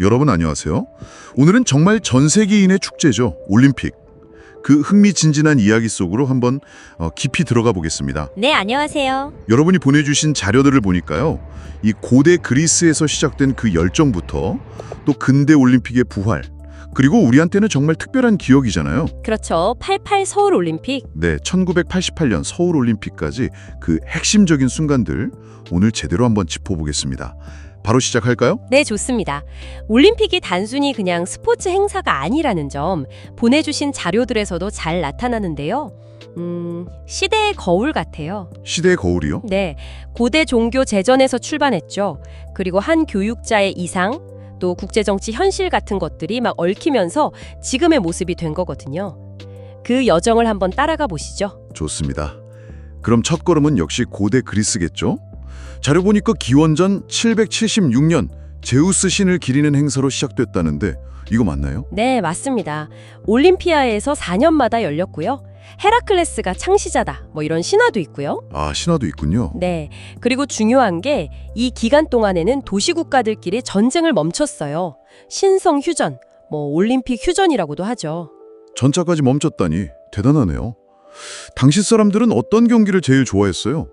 여러분 안녕하세요. 오늘은 정말 전 세계인의 축제죠. 올림픽. 그 흥미진진한 이야기 속으로 한번 깊이 들어가 보겠습니다. 네, 안녕하세요. 여러분이 보내주신 자료들을 보니까요. 이 고대 그리스에서 시작된 그 열정부터 또 근대 올림픽의 부활, 그리고 우리한테는 정말 특별한 기억이잖아요. 그렇죠. 88 서울 올림픽. 네, 1988년 서울 올림픽까지 그 핵심적인 순간들 오늘 제대로 한번 짚어보겠습니다. 바로 시작할까요? 네, 좋습니다. 올림픽이 단순히 그냥 스포츠 행사가 아니라는 점 보내주신 자료들에서도 잘 나타나는데요. 시대의 거울 같아요. 시대의 거울이요? 네, 고대 종교 제전에서 출발했죠. 그리고 한 교육자의 이상, 또 국제정치 현실 같은 것들이 막 얽히면서 지금의 모습이 된 거거든요. 그 여정을 한번 따라가 보시죠. 좋습니다. 그럼 첫 걸음은 역시 고대 그리스겠죠? 자료 보니까 기원전 776년 제우스 신을 기리는 행사로 시작됐다는데 이거 맞나요? 네, 맞습니다. 올림피아에서 4년마다 열렸고요. 헤라클레스가 창시자다, 뭐 이런 신화도 있고요. 아, 신화도 있군요. 네, 그리고 중요한 게 이 기간 동안에는 도시국가들끼리 전쟁을 멈췄어요. 신성 휴전, 뭐 올림픽 휴전이라고도 하죠. 전차까지 멈췄다니 대단하네요. 당시 사람들은 어떤 경기를 제일 좋아했어요?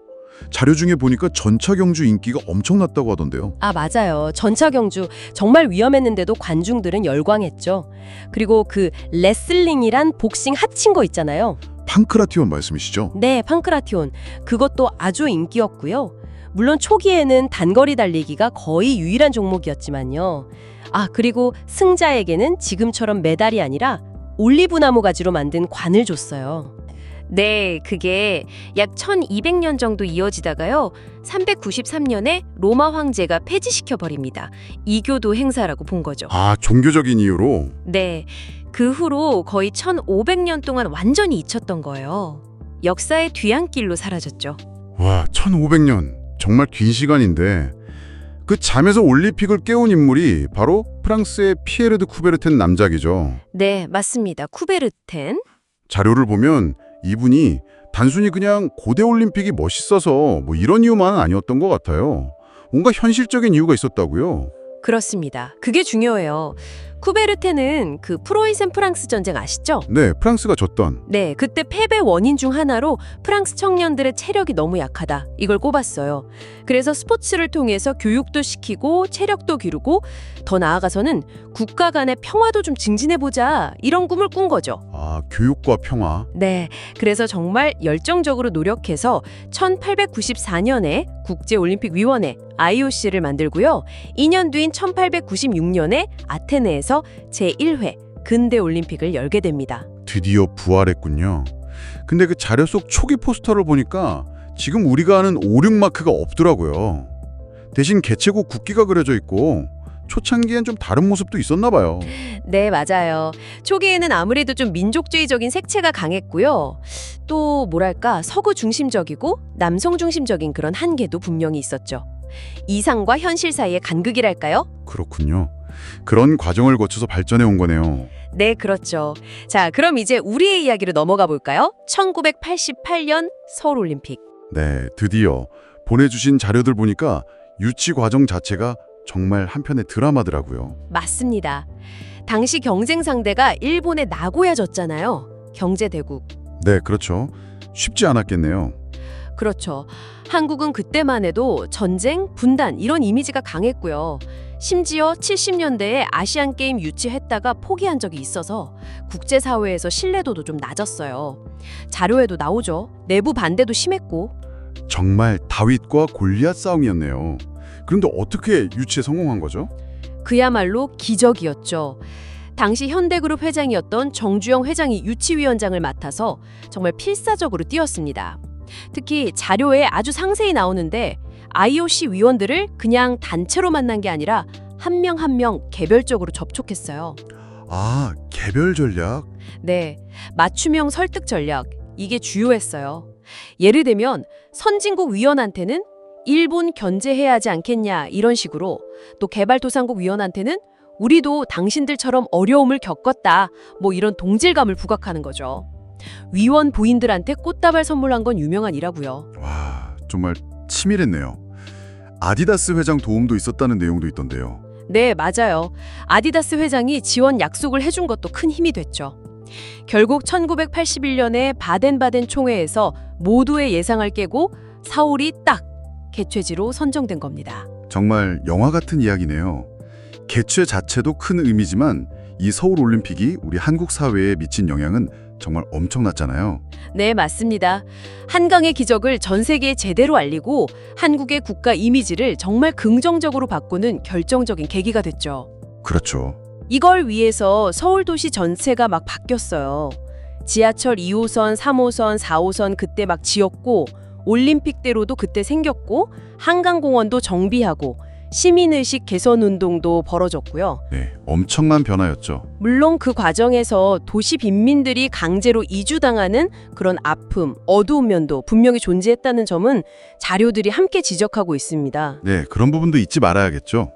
자료 중에 보니까 전차 경주 인기가 엄청났다고 하던데요. 아, 맞아요. 전차 경주 정말 위험했는데도 관중들은 열광했죠. 그리고 그 레슬링이란 복싱 합친 거 있잖아요. 판크라티온 말씀이시죠? 네, 판크라티온. 그것도 아주 인기였고요. 물론 초기에는 단거리 달리기가 거의 유일한 종목이었지만요. 아, 그리고 승자에게는 지금처럼 메달이 아니라 올리브나무 가지로 만든 관을 줬어요. 네, 그게 약 1200년 정도 이어지다가요. 393년에 로마 황제가 폐지시켜버립니다. 이교도 행사라고 본 거죠. 아, 종교적인 이유로? 네, 그 후로 거의 1500년 동안 완전히 잊혔던 거예요. 역사의 뒤안길로 사라졌죠. 와, 1500년. 정말 긴 시간인데 그 잠에서 올림픽을 깨운 인물이 바로 프랑스의 피에르 드 쿠베르텐 남작이죠. 네, 맞습니다. 쿠베르텐. 자료를 보면 이분이 단순히 그냥 고대 올림픽이 멋있어서 뭐 이런 이유만은 아니었던 것 같아요. 뭔가 현실적인 이유가 있었다고요. 그렇습니다. 그게 중요해요. 쿠베르텐은 그 프로이센 프랑스 전쟁 아시죠? 네, 프랑스가 졌던. 네, 그때 패배 원인 중 하나로 프랑스 청년들의 체력이 너무 약하다. 이걸 꼽았어요. 그래서 스포츠를 통해서 교육도 시키고 체력도 기르고 더 나아가서는 국가 간의 평화도 좀 증진해보자. 이런 꿈을 꾼 거죠. 아, 교육과 평화. 네, 그래서 정말 열정적으로 노력해서 1894년에 국제올림픽위원회 IOC를 만들고요. 2년 뒤인 1896년에 아테네에서 제1회 근대올림픽을 열게 됩니다. 드디어 부활했군요. 근데 그 자료 속 초기 포스터를 보니까 지금 우리가 아는 오륙 마크가 없더라고요. 대신 개최국 국기가 그려져 있고 초창기엔 좀 다른 모습도 있었나 봐요. 네, 맞아요. 초기에는 아무래도 좀 민족주의적인 색채가 강했고요. 또 뭐랄까 서구 중심적이고 남성 중심적인 그런 한계도 분명히 있었죠. 이상과 현실 사이의 간극이랄까요? 그렇군요. 그런 과정을 거쳐서 발전해 온 거네요. 네, 그렇죠. 자, 그럼 이제 우리의 이야기로 넘어가 볼까요? 1988년 서울올림픽. 네, 드디어 보내주신 자료들 보니까 유치 과정 자체가 정말 한편의 드라마더라고요. 맞습니다. 당시 경쟁 상대가 일본의 나고야였잖아요. 경제대국. 네, 그렇죠. 쉽지 않았겠네요. 그렇죠. 한국은 그때만 해도 전쟁, 분단 이런 이미지가 강했고요. 심지어 70년대에 아시안게임 유치했다가 포기한 적이 있어서 국제사회에서 신뢰도도 좀 낮았어요. 자료에도 나오죠. 내부 반대도 심했고. 정말 다윗과 골리앗 싸움이었네요. 그런데 어떻게 유치에 성공한 거죠? 그야말로 기적이었죠. 당시 현대그룹 회장이었던 정주영 회장이 유치위원장을 맡아서 정말 필사적으로 뛰었습니다. 특히 자료에 아주 상세히 나오는데 IOC 위원들을 그냥 단체로 만난 게 아니라 한 명 한 명 개별적으로 접촉했어요. 아, 개별 전략? 네, 맞춤형 설득 전략, 이게 주요했어요. 예를 들면 선진국 위원한테는 일본 견제해야 하지 않겠냐 이런 식으로, 또 개발도상국 위원한테는 우리도 당신들처럼 어려움을 겪었다, 뭐 이런 동질감을 부각하는 거죠. 위원 부인들한테 꽃다발 선물한 건 유명한 일화고요. 와, 정말 치밀했네요. 아디다스 회장 도움도 있었다는 내용도 있던데요. 네, 맞아요. 아디다스 회장이 지원 약속을 해준 것도 큰 힘이 됐죠. 결국 1981년에 바덴바덴 총회에서 모두의 예상을 깨고 서울이 딱 개최지로 선정된 겁니다. 정말 영화 같은 이야기네요. 개최 자체도 큰 의미지만 이 서울올림픽이 우리 한국 사회에 미친 영향은 정말 엄청났잖아요. 네, 맞습니다. 한강의 기적을 전 세계에 제대로 알리고 한국의 국가 이미지를 정말 긍정적으로 바꾸는 결정적인 계기가 됐죠. 그렇죠. 이걸 위해서 서울도시 전체가 막 바뀌었어요. 지하철 2호선, 3호선, 4호선 그때 막 지었고 올림픽대로도 그때 생겼고 한강공원도 정비하고 시민의식 개선 운동도 벌어졌고요. 네, 엄청난 변화였죠. 물론 그 과정에서 도시 빈민들이 강제로 이주당하는 그런 아픔, 어두운 면도 분명히 존재했다는 점은 자료들이 함께 지적하고 있습니다. 네, 그런 부분도 잊지 말아야겠죠.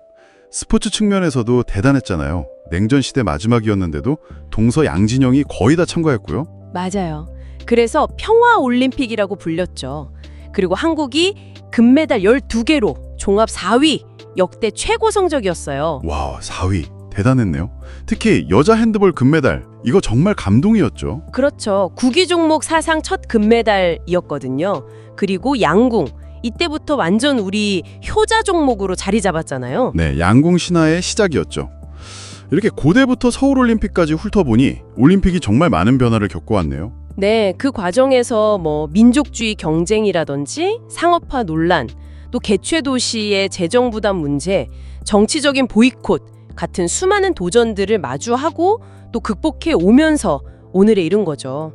스포츠 측면에서도 대단했잖아요. 냉전 시대 마지막이었는데도 동서양진영이 거의 다 참가했고요. 맞아요. 그래서 평화올림픽이라고 불렸죠. 그리고 한국이 금메달 12개로 종합 4위, 역대 최고 성적이었어요. 와, 4위. 대단했네요. 특히 여자 핸드볼 금메달. 이거 정말 감동이었죠. 그렇죠. 구기 종목 사상 첫 금메달이었거든요. 그리고 양궁. 이때부터 완전 우리 효자 종목으로 자리 잡았잖아요. 네, 양궁 신화의 시작이었죠. 이렇게 고대부터 서울올림픽까지 훑어보니 올림픽이 정말 많은 변화를 겪어왔네요. 네, 그 과정에서 민족주의 경쟁이라든지 상업화 논란, 또 개최 도시의 재정 부담 문제, 정치적인 보이콧 같은 수많은 도전들을 마주하고 또 극복해 오면서 오늘에 이른 거죠.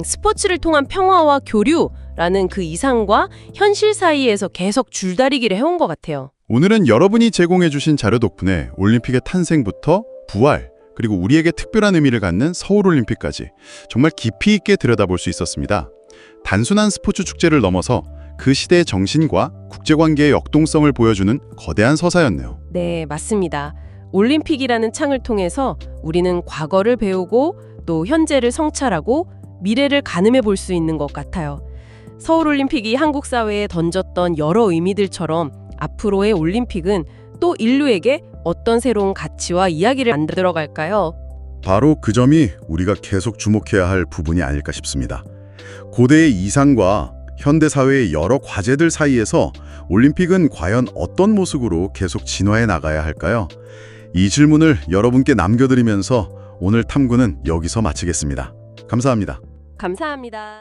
스포츠를 통한 평화와 교류라는 그 이상과 현실 사이에서 계속 줄다리기를 해온 것 같아요. 오늘은 여러분이 제공해주신 자료 덕분에 올림픽의 탄생부터 부활, 그리고 우리에게 특별한 의미를 갖는 서울올림픽까지 정말 깊이 있게 들여다볼 수 있었습니다. 단순한 스포츠 축제를 넘어서 그 시대의 정신과 국제관계의 역동성을 보여주는 거대한 서사였네요. 네, 맞습니다. 올림픽이라는 창을 통해서 우리는 과거를 배우고 또 현재를 성찰하고 미래를 가늠해 볼 수 있는 것 같아요. 서울올림픽이 한국 사회에 던졌던 여러 의미들처럼 앞으로의 올림픽은 또 인류에게 어떤 새로운 가치와 이야기를 만들어 갈까요? 바로 그 점이 우리가 계속 주목해야 할 부분이 아닐까 싶습니다. 고대의 이상과 현대 사회의 여러 과제들 사이에서 올림픽은 과연 어떤 모습으로 계속 진화해 나가야 할까요? 이 질문을 여러분께 남겨드리면서 오늘 탐구는 여기서 마치겠습니다. 감사합니다. 감사합니다.